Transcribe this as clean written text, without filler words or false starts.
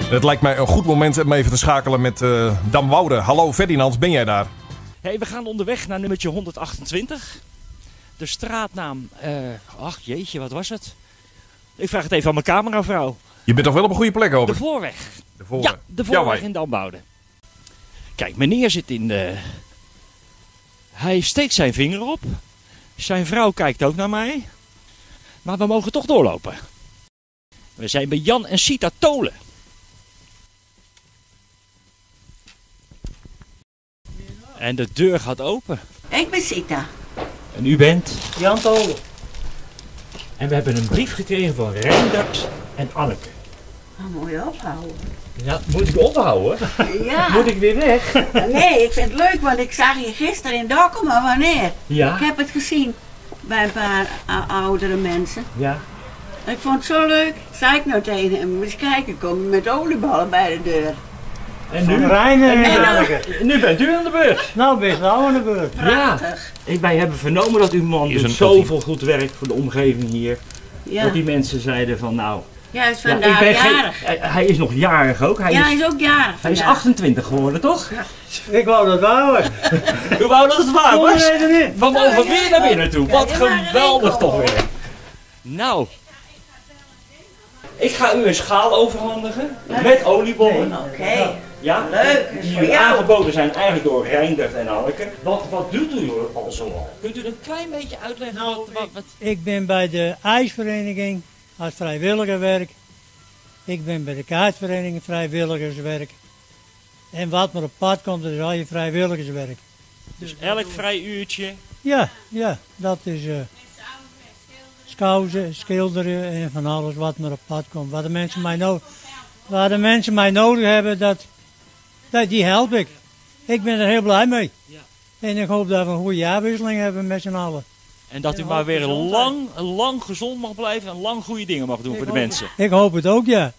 Het lijkt mij een goed moment om even te schakelen met Damwoude. Hallo Ferdinand, ben jij daar? Hey, we gaan onderweg naar nummertje 128. De straatnaam, ach jeetje, wat was het? Ik vraag het even aan mijn cameravrouw. Je bent toch wel op een goede plek, hoop ik? De Voorweg. De Voorweg. Ja, de Voorweg in Damwoude. Kijk, meneer zit in de... Hij steekt zijn vinger op. Zijn vrouw kijkt ook naar mij. Maar we mogen toch doorlopen. We zijn bij Jan en Sita Tolen. En de deur gaat open. Ik ben Sita. En u bent? Jan Tolen. En we hebben een brief gekregen van Reindert en Anneke. Oh, moet je ophouden. Ja, moet ik ophouden? Ja. Moet ik weer weg? Nee, ik vind het leuk, want ik zag je gisteren in Dokkum, maar wanneer? Ja. Ik heb het gezien bij een paar oudere mensen. Ja. Ik vond het zo leuk. Zei ik nou tegen hem, moet eens kijken, kom je met olieballen bij de deur. En nu? Reiner en En Anneke. Nu bent u aan de beurt. Nou, best nou aan de beurt. Prachtig. Wij hebben vernomen dat uw man Is doet een zoveel goed werk voor de omgeving hier. Ja, Dat die mensen zeiden van nou... ja hij is Ja, vandaag jarig. hij is nog jarig ook. Hij Hij is is ook jarig hij is vandaag. 28 geworden, toch? Ik wou dat waar. Hoe wou dat het waar was? Kom er in. We mogen weer naar binnen toe. Wat Ja, maar geweldig erin toch komen. weer. Nou. Ik ga u een schaal overhandigen met oliebollen. Oké. Ja, Leuk, is die voor u jou. aangeboden zijn eigenlijk door Reindert en Anneke. Wat doet u al zo al? Kunt u een klein beetje uitleggen? Nou, wat... Ik ben bij de ijsvereniging als vrijwilligerwerk. Ik ben bij de kaartvereniging vrijwilligerswerk. En wat maar op pad komt, dat is al je vrijwilligerswerk. Dus elk vrij uurtje. Ja, dat is skousen, schilderen en van alles wat maar op pad komt. Waar de mensen mij nodig hebben, die help ik. Ik ben er heel blij mee. Ja. En ik hoop dat we een goede jaarwisseling hebben met z'n allen. En dat u En maar weer gezondheid. lang gezond mag blijven en lang goede dingen mag doen voor de mensen. Ik hoop het ook, ja.